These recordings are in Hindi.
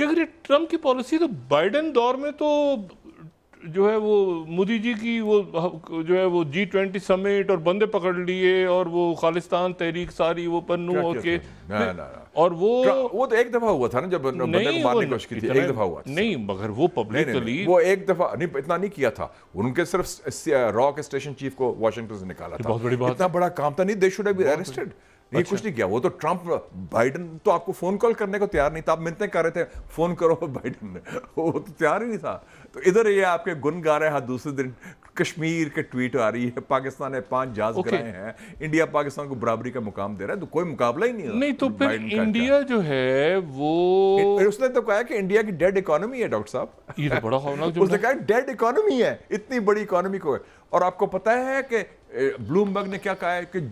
कि अगर ये ट्रम्प की पॉलिसी, तो बाइडेन दौर में तो जो है वो मोदी जी की वो जो है वो G20 समिट और बंदे पकड़ लिए और वो खालिस्तान तहरीक सारी वो पन्नू और के और वो तो एक दफा हुआ था ना, जब बंदे को मारने की कोशिश की थी, एक दफा हुआ था। नहीं, मगर वो पब्लिकली वो एक दफा नहीं, इतना नहीं किया था उनके, सिर्फ रॉ के स्टेशन चीफ को वाशिंगटन से निकाला था। बहुत बड़ी बात, इतना बड़ा काम था नहीं, they should have been arrested. ये कुछ नहीं किया। वो तो ट्रम्प, बाइडन तो आपको फोन कॉल करने को तैयार नहीं था, आप मिन्नतें कर रहे थे फोन करो बाइडन ने, वो तो तैयार ही नहीं था। तो इधर ये आपके गुन गा रहे हैं, दूसरे दिन कश्मीर के ट्वीट आ रही है, पाकिस्तान ने 5 जहाज गिराए हैं, इंडिया पाकिस्तान को बराबरी का मुकाम दे रहा है, तो कोई मुकाबला ही नहीं। तो फिर इंडिया जो है वो, उसने तो कहा कि इंडिया की डेड इकोनॉमी है डॉक्टर साहब। ये तो बड़ा खौफनाक उसने कहा डेड इकोनॉमी है, इतनी बड़ी इकोनॉमी को है। और आपको पता है कि ब्लूमबर्ग ने क्या कहा है कि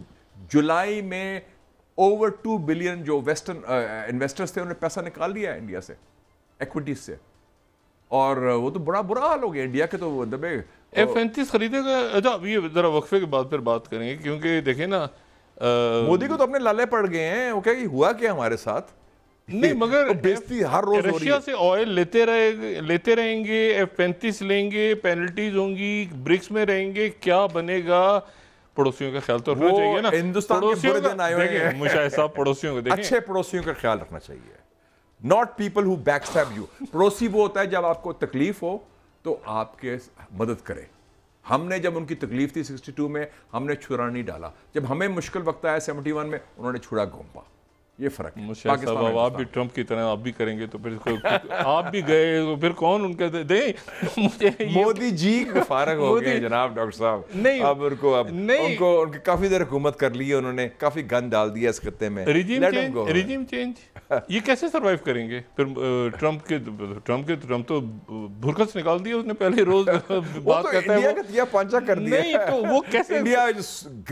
जुलाई में ओवर 2 बिलियन जो वेस्टर्न इन्वेस्टर्स थे, उन्होंने पैसा निकाल लिया इंडिया से, इक्विटीज से, और वो तो बड़ा बुरा हाल हो गया इंडिया के। तो दबे F-35 खरीदेगा। अच्छा, ये जरा वक्फे के बाद फिर बात करेंगे, क्योंकि देखें ना मोदी को तो अपने लाले पड़ गए हैं। वो क्या हुआ क्या हमारे साथ? नहीं, मगर बेइज्जती हर रोज हो रही है। रशिया से ऑयल लेते रहेंगे, F-35 लेंगे, पेनल्टीज होंगी, ब्रिक्स में रहेंगे, क्या बनेगा? पड़ोसियों का ख्याल तो रखना चाहिए ना। हिंदुस्तान के बुरे दिन आए हुए हैं मुशाहिद साहब, पड़ोसियों को देखें, अच्छे पड़ोसियों का ख्याल रखना चाहिए, not people who backstab you. पड़ोसी वो होता है जब आपको तकलीफ हो तो आपके मदद करे। हमने जब उनकी तकलीफ थी 62 में, हमने छुरा नहीं डाला। जब हमें मुश्किल वक्त आया 71 में, उन्होंने छुरा घोंपा। ये फर्क है। पाकिस्तान, आप भी ट्रम्प की तरह आप भी करेंगे तो फिर आप भी गए तो फिर कौन उनके दे मुझे मोदी जी फारग हो गए जनाब डॉक्टर साहब। नहीं, अब उनको उनकी काफी देर हुकूमत कर ली है उन्होंने, काफी गंद डाल दिया इस खत्ते में। रिजीम चेंज ये कैसे सरवाइव करेंगे फिर? ट्रम्प तो भुरकस निकाल दिया उसने पहले रोज बात करता है, वो पांचा कर दिया। नहीं तो वो कैसे? India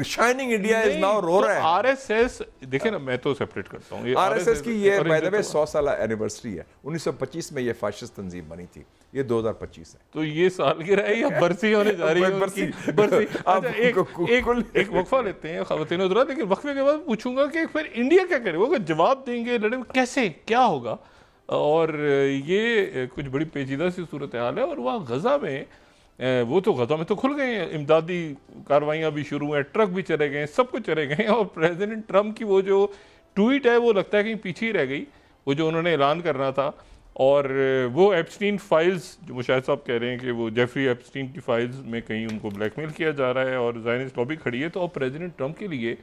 shining India is now रो रहा है। आरएसएस देखे ना, मैं तो सेपरेट करता हूँ आरएसएस की ये बाय द वे 100 साल एनिवर्सरी है। 1925 में ये फाशिस्ट तंजीम बनी थी, ये 2025 है। तो ये सालगिरह है या बरसी होने जा रही है? बरसी। अच्छा, एक वक्फा लेते हैं ख़वातीन हज़रात, लेकिन वक्फे के बाद पूछूंगा कि फिर इंडिया क्या करेगा? वो जवाब देंगे, लड़ेंगे, कैसे क्या होगा? और ये कुछ बड़ी पेचीदा सी सूरत हाल है। और वहाँ गज़ा में, वो तो गज़ा में तो खुल गए हैं, इमदादी कार्रवाइयाँ भी शुरू हैं, ट्रक भी चले गए, सब कुछ चले गए। और प्रेसिडेंट ट्रम्प की वो जो ट्वीट है वो लगता है कहीं पीछे ही रह गई, वो जो उन्होंने ऐलान करना था। और वो एप्स्टीन फाइल्स, जो मुशाहिद साहब कह रहे हैं कि वो जेफरी एप्स्टीन की फाइल्स में कहीं उनको ब्लैकमेल किया जा रहा है और ज़ायनिस्ट लॉबी खड़ी है। तो अब प्रेसिडेंट ट्रम्प के लिए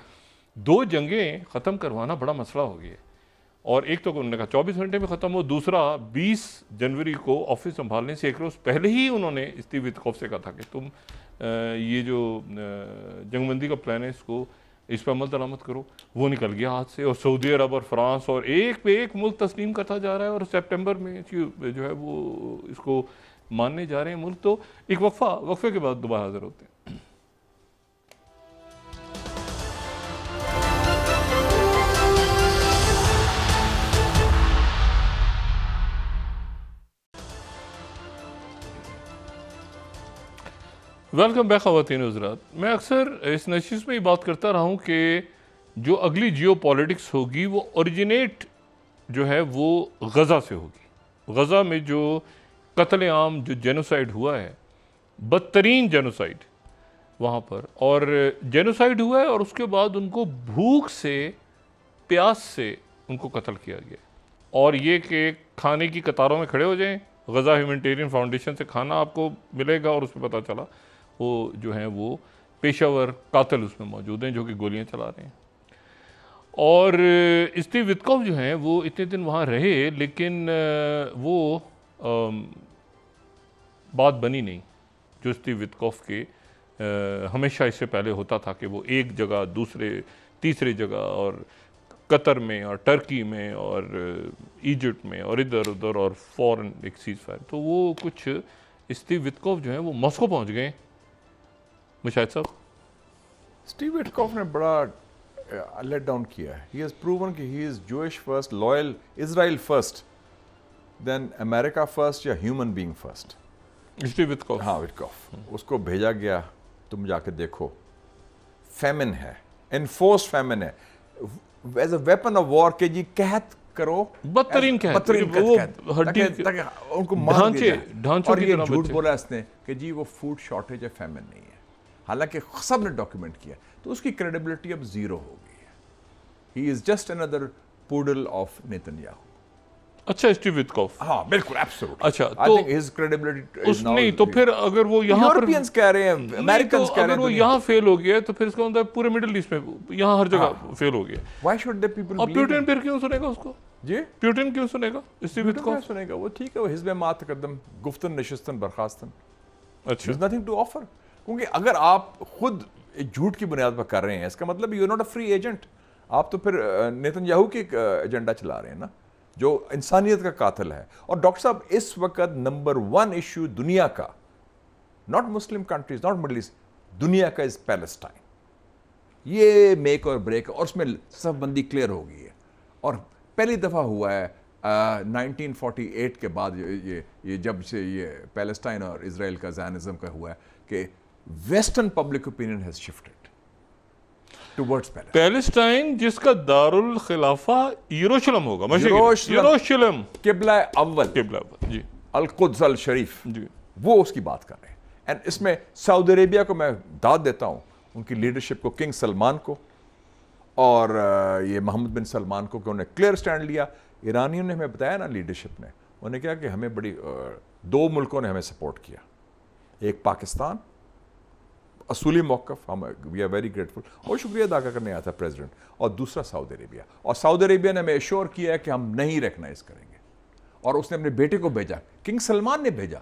2 जंगें ख़त्म करवाना बड़ा मसला हो गया। और एक तो उन्होंने कहा 24 घंटे में ख़त्म हो, दूसरा 20 जनवरी को ऑफिस संभालने से 1 रोज़ पहले ही उन्होंने स्टीव विटकॉफ से कहा था कि तुम ये जो जंगबंदी का प्लान है इस पर अमल दरामद करो। वो निकल गया हाथ से। और सऊदी अरब और फ्रांस और एक पे एक मुल्क तस्लीम करता जा रहा है, और सितंबर में जो है वो इसको मानने जा रहे हैं मुल्क। तो एक वक्फे के बाद दोबारा हाजिर होते हैं। वेलकम बैक ख़वातीन हज़रात। मैं अक्सर इस नशिश में ही बात करता रहा हूँ कि जो अगली जियो पॉलिटिक्स होगी वो ओरिजिनेट जो है वो गज़ा से होगी। गज़ा में जो कत्ल आम, जो जेनोसाइड हुआ है, बदतरीन जेनोसाइड वहाँ पर, और जेनोसाइड हुआ है और उसके बाद उनको भूख से, प्यास से उनको कत्ल किया गया। और ये कि खाने की कतारों में खड़े हो जाएं, गज़ा ह्यूमैनिटेरियन फाउंडेशन से खाना आपको मिलेगा, और उसमें पता चला वो जो हैं वो पेशावर कातिल उसमें मौजूद हैं जो कि गोलियां चला रहे हैं। और स्टीव विटकॉफ जो हैं वो इतने दिन वहाँ रहे, लेकिन वो बात बनी नहीं जो स्टीव विटकॉफ के हमेशा इससे पहले होता था कि वो एक जगह दूसरे तीसरे जगह, और कतर में और टर्की में और इजिप्ट में और इधर उधर, और फॉरेन एक सीज फायर। तो वो कुछ स्टीव विटकॉफ जो हैं वो मॉस्को पहुँच गए। मुशाहिद साहब, स्टीव विटकॉफ ने बड़ा लेट डाउन किया है। ही हैज प्रूवन कि he is Jewish first, loyal, Israel first, then America first, या human being first. Steve Witkoff, हाँ विटकॉफ, उसको भेजा गया, तुम जाके देखो, फेमिन है, एनफोर्स्ड फेमिन है, as a weapon of war के जी कहत करो, बदतरीन वो ताकि उनको मार दिया जाए। और ये झूठ बोला इसने कि जी वो फूड शॉर्टेज है, फैमिन नहीं है, हालांकि सब ने डॉक्यूमेंट किया, तो उसकी क्रेडिबिलिटी अब जीरो हो गई है। He is just another poodle of Netanyahu. अच्छा, स्टीव विटकॉफ, हाँ बिल्कुल, एब्सोल्युटली। अच्छा, I think his credibility is now नहीं, तो फिर अगर वो यहाँ पर यूरोपियंस कह रहे हैं, अमेरिकन्स कह रहे हैं, अगर वो यहाँ फेल हो गया तो फिर इसका मतलब पूरे मिडिल ईस्ट में यहाँ हर जगह फेल हो गया। व्हाई शुड द पीपल अब प्यूटिन फिर क्यों सुनेगा उसको? जी, प्यूटिन क्यों सुनेगा स्टीव विटकॉफ? सुनेगा वो, ठीक है, वो हिज़्ब मात कदम गुफ्तन नशिस्तन बर्खास्तन, अच्छा, there's nothing to offer। क्योंकि अगर आप खुद एक झूठ की बुनियाद पर कर रहे हैं, इसका मतलब you are not a free agent. आप तो फिर नेतन्याहू की एजेंडा चला रहे हैं ना, जो इंसानियत का कातिल है। और डॉक्टर साहब, इस वक्त नंबर 1 इशू दुनिया का, not Muslim countries, not middle east, दुनिया का इज पैलेस्टाइन। ये मेक और ब्रेक, और उसमें सबबंदी क्लियर हो गई है। और पहली दफ़ा हुआ है 1948 के बाद, ये जब से ये पैलेस्टाइन और इजराइल का ज़ायनिज़्म का हुआ है, कि western public opinion has shifted towards Palestine, जिसका दारुल खिलाफा यरूशलेम होगा, यरूशलेम किबला अव्वल, जी, अल कुद्स अल शरीफ जी, वो उसकी बात कर रहे हैं। एंड इसमें सऊदी अरेबिया को मैं दाद देता हूँ, उनकी लीडरशिप को, किंग सलमान को और ये मोहम्मद बिन सलमान को, कि उन्होंने क्लियर स्टैंड लिया। ईरानियों ने हमें बताया ना, लीडरशिप ने, उन्होंने कहा कि हमें बड़ी 2 मुल्कों ने हमें सपोर्ट किया, एक पाकिस्तान, असूली मौक़िफ़, हम वी आर वेरी ग्रेटफुल और शुक्रिया अदा करने आता है प्रेसिडेंट, और दूसरा सऊदी अरेबिया। और सऊदी अरेबिया ने हमें एश्योर किया है कि हम नहीं रिकॉग्नाइज करेंगे, और उसने अपने बेटे को भेजा, किंग सलमान ने भेजा,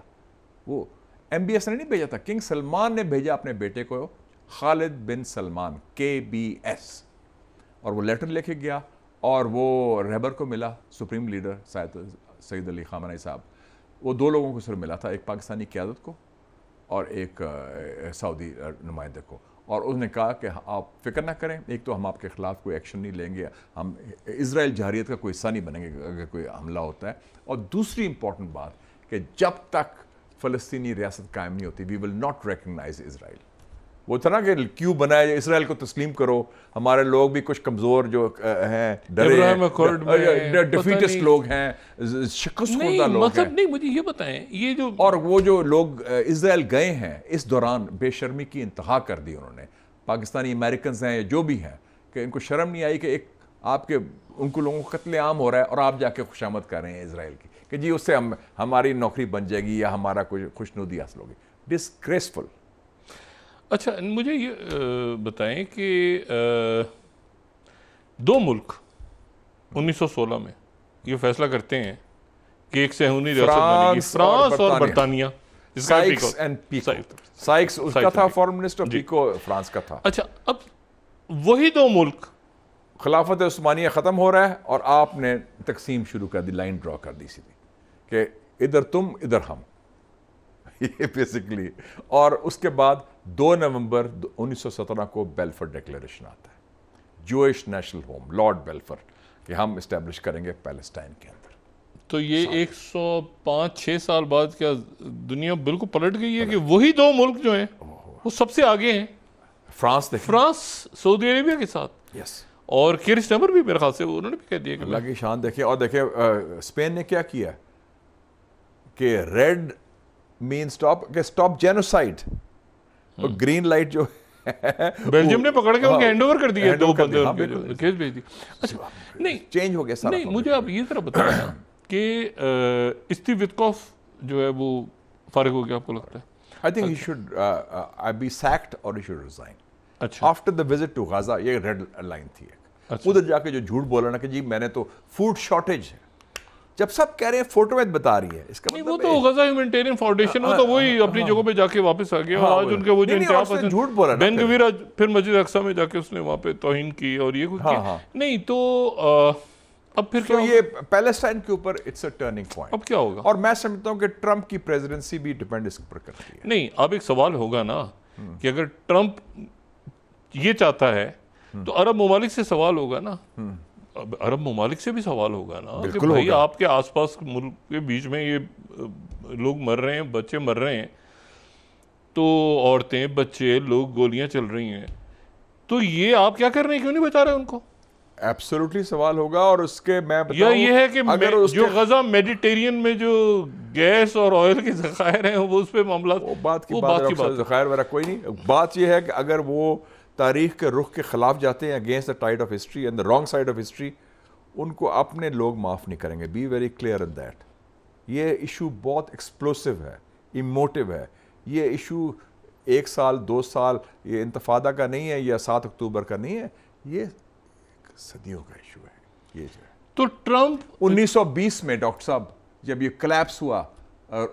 वो MBS ने नहीं भेजा था, किंग सलमान ने भेजा अपने बेटे को, खालिद बिन सलमान, KBS, और वो लेटर लेके गया, और वो रहबर को मिला, supreme leader Sayyid Ali Khamenei साहब, वो 2 लोगों को सिर्फ मिला था, एक पाकिस्तानी क़यादत को और एक सऊदी नुमाइंदे को, और उसने कहा कि आप फिक्र ना करें, एक तो हम आपके ख़िलाफ़ कोई एक्शन नहीं लेंगे, हम इजराइल जहरियत का कोई हिस्सा नहीं बनेंगे अगर कोई हमला होता है, और दूसरी इंपॉर्टेंट बात कि जब तक फ़लस्तीनी रियासत कायम नहीं होती, we will not recognise Israel. वो था ना कि क्यों बनाया, इसराइल को तस्लीम करो, हमारे लोग भी कुछ कमज़ोर जो हैं, डरे हैं, डिफीटिस्ट लोग हैं, शिकस्तशुदा लोग मतलब हैं। नहीं, मुझे ये बताएं, ये जो, और वो जो लोग इजराइल गए हैं, इस दौरान बेशर्मी की इंतहा कर दी उन्होंने, पाकिस्तानी अमेरिकन हैं या जो भी हैं, कि इनको शर्म नहीं आई कि एक आपके उनको लोगों को कत्लेआम हो रहा है और आप जाके खुशामद कर रहे हैं इजराइल की, कि जी उससे हमारी नौकरी बन जाएगी या हमारा कुछ खुशनुदी हासिल होगी। डिस्ग्रेसफुल। अच्छा, मुझे ये बताएं कि 2 मुल्क 1916 में ये फैसला करते हैं कि एक सहूनी रियासत बनेगी, फ्रांस और बरतानिया। साइक्स एंड पीको, साइक्स उसका था फॉरेन मिनिस्टर, पीको फ्रांस का था। अच्छा, अब वही 2 मुल्क, खिलाफत उस्मानिया ख़त्म हो रहा है और आपने तकसीम शुरू कर दी, लाइन ड्रॉ कर दी सीधी, कि इधर तुम इधर हम, ये बेसिकली। और उसके बाद 2 नवंबर 1917 को बेल्फर डिक्लेरेशन आता है, जूइश नेशनल होम, लॉर्ड बेल्फर, कि हम इस्टेब्लिश करेंगे पैलेस्टाइन के अंदर। तो ये 105-6 साल बाद क्या दुनिया बिल्कुल पलट गई है कि वही 2 मुल्क जो हैं वो सबसे आगे हैं। फ्रांस सऊदी अरेबिया के साथ। यस। और कियर स्टारमर भी मेरे ख्याल से उन्होंने भी कह दिया कि अल्लाह की शान देखिए। और देखिए स्पेन ने क्या किया कि रेड मीन स्टॉप जेनोसाइड, और ग्रीन लाइट जो बेल्जियम ने पकड़ के उनके हैंडओवर कर दिए, 2 बंदे केस भेज दिए। अच्छा, नहीं चेंज हो गया सारा। नहीं, मुझे आप ये तरह बताया कि स्टीव विटकॉफ जो है वो फारिग हो गया, आपको लगता है? I think he should be sacked और ही शुड रिजाइन। अच्छा, after the visit to Gaza, ये रेड लाइन थी एक। अच्छा। उधर जाके जो झूठ बोला ना कि जी मैंने तो फूड शॉर्टेज है, जब सब कह रहे हैं फोटो में बता रही है, इसका मतलब वो तो गजा ह्यूमैनिटेरियन फाउंडेशन, वो तो वही अपनी जगह पे जाके वापस आ गया। और आज उनके वो जो इंतहा पसंद झूठ बोला बेन गवीर, आज फिर मस्जिद अक्सा में जाके उसने वहाँ पे तौहीन की और ये कुछ किया। नहीं तो अब फिर क्या, ये पैलेस्टाइन के ऊपर इट्स अ टर्निंग पॉइंट। अब क्या होगा? और मैं समझता हूँ कि ट्रंप की प्रेसिडेंसी भी डिपेंड इस पर करती है। नहीं, अब एक सवाल होगा ना कि अगर ट्रंप ये चाहता है तो अरब ममालिक से सवाल होगा ना, अब अरब ममालिक से भी सवाल होगा ना कि भाई आपके आसपास मुल्क के बीच में ये लोग मर रहे हैं, बच्चे मर रहे हैं, तो औरतें, बच्चे, लोग, गोलियां चल रही हैं, तो ये आप क्या कर रहे हैं, क्यों नहीं बचा रहे उनको? एब्सोल्युटली सवाल होगा। और उसके मैं या बताऊं, ये है कि अगर जो गजा मेडिटेरियन में जो गैस और ऑयल के जखायर हैं वो उस पे मामला, वो बात की बात जखायर वगैरह कोई नहीं। बात ये है कि अगर वो तारीख के रुख के खिलाफ जाते हैं, against the tide of history and the wrong side of history, उनको अपने लोग माफ़ नहीं करेंगे। Be very clear in that. ये इशू बहुत एक्सप्लोसिव है, इमोटिव है। ये इशू 1 साल 2 साल ये इंतफादा का नहीं है, या 7 अक्टूबर का नहीं है, ये सदियों का इशू है। ये जो है तो ट्रंप 1920 में डॉक्टर साहब जब ये कोलैप्स हुआ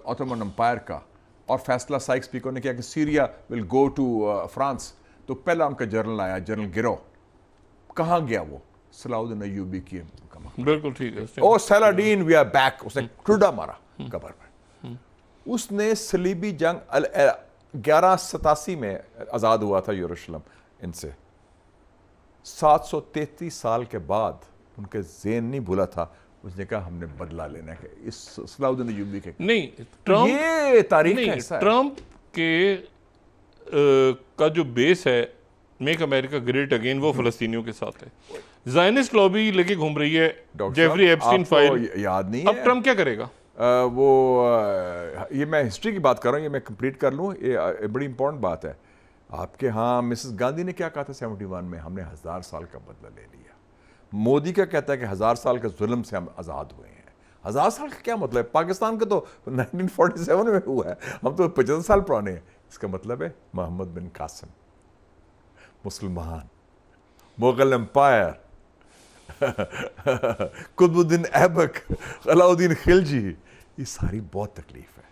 ऑटोमन एम्पायर का, और फैसला साइक्स पीको ने किया कि Syria will go to France, तो पहला उनका जर्नल आया, जर्नल गिरो। कहाँ गया वो? सलाउद्दीन अय्यूबी की बिल्कुल ठीक है, ओ सलाडीन वी आर बैक, उसने ठुड्डा मारा कबर में। उसने सलीबी जंग 1187 में आज़ाद हुआ था यरूशलेम इनसे। 733 साल के बाद उनके ज़हन नहीं भूला था, उसने कहा हमने बदला लेना है इस सलाउद्दीन अय्यूबी के। नहीं, ट्रंप ये तारीख नहीं, ऐसा है। ट्रंप के का जो बेस है मेक अमेरिका ग्रेट अगेन, वो फ़लस्तीनियों के साथ है। ज़ायनिस्ट लॉबी लेके घूम रही है, जेफरी एप्स्टीन फाइल याद नहीं अब है। ट्रंप क्या करेगा? ये मैं हिस्ट्री की बात कर रहा हूँ, ये मैं कंप्लीट कर लूँ, ये बड़ी इंपॉर्टेंट बात है। आपके यहाँ मिसेस गांधी ने क्या कहा था 71 में? हमने 1000 साल का बदला ले लिया। मोदी क्या कहता है कि 1000 साल के जुल्म से हम आज़ाद हुए हैं। 1000 साल का क्या मतलब है? पाकिस्तान का तो 1947 में हुआ है, हम तो 75 साल पुराने हैं। इसका मतलब है मोहम्मद बिन कासिम, मुसलमान, मुगल एम्पायर, कुतुबुद्दीन ऐबक, अलाउद्दीन खिलजी, ये सारी बहुत तकलीफ है,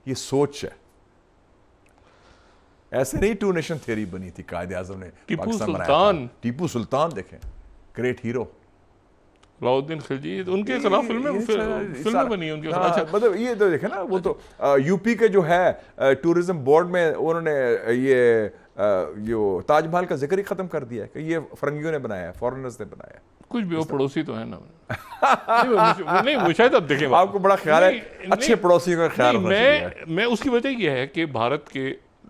ये सोच है। ऐसे नहीं 2 नेशन थ्योरी बनी थी, कायदे आज़म ने पाकिस्तान बनाया था। टीपू सुल्तान देखें, ग्रेट हीरो अलाउद्दीन खिलजी, उनके खिलाफ फिल्में बनी है उनके खिलाफ। अच्छा, मतलब ये तो देखें ना, वो तो यूपी के जो है टूरिज्म बोर्ड में उन्होंने ये ताजमहल का जिक्र ही खत्म कर दिया है कि ये फरंगियों ने बनाया है, फॉरेनर्स ने बनाया है। कुछ भी वो पड़ोसी तो है ना। नहीं वो शायद अब देखें, आपको बड़ा ख्याल है, अच्छे पड़ोसी का ख्याल होना चाहिए। मैं उसकी वजह यह है कि भारत के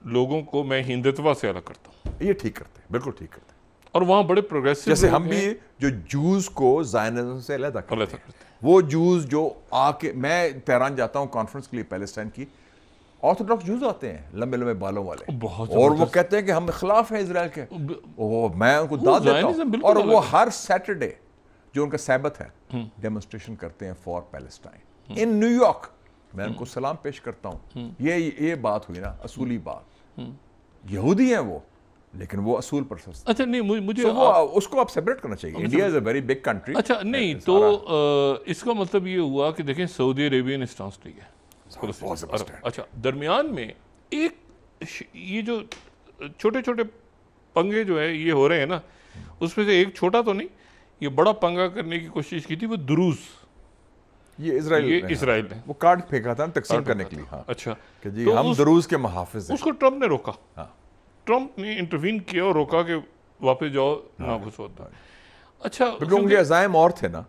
लोगों को मैं हिंदुत्व से अलग करता हूँ। ये ठीक करते हैं, बिल्कुल ठीक करते हैं। और वहाँ बड़े प्रोग्रेसिव, जैसे हम भी जो जूस को ज़ायनिज़्म से अलग करते हैं। वो जूस जो आके, मैं तेहरान जाता हूँ कॉन्फ्रेंस के लिए पैलेस्टाइन की, ऑर्थोडॉक्स जूस आते हैं लंबे लंबे बालों वाले, और वो कहते हैं कि हम खिलाफ हैं इजराइल के। मैं उनको दाद देता हूँ। और वो हर सैटरडे जो उनका सैबत है डेमोन्स्ट्रेशन करते हैं फॉर पैलेस्टाइन इन न्यूयॉर्क। मैं उनको सलाम पेश करता हूँ। ये बात हुई ना, असूली बात। यहूदी हैं वो, लेकिन वो असूल पर। अच्छा नहीं, मुझे वो उसको आप सेपरेट करना चाहिए। India is a very big country. अच्छा नहीं, तो इसका मतलब ये हुआ कि देखें सऊदी अरेबिया ने स्टांस लिया है। अच्छा, दरमियान में एक ये जो छोटे छोटे पंगे जो है ये हो रहे हैं ना, उसमें से एक छोटा तो नहीं, ये बड़ा पंगा करने की कोशिश की थी वो दुरूस। ये इजराइल ने वो कार्ड फेंका था तकसीम करने के लिए। हाँ, अच्छा कि जी तो हम दुरूस के मुहाफिज हैं। उसको ट्रंप ने रोका। हाँ, ट्रंप ने इंटरवीन किया और रोका कि वापस जाओ, ना घुसो। अच्छा, क्योंकि उनके अज़ाइम और थे ना।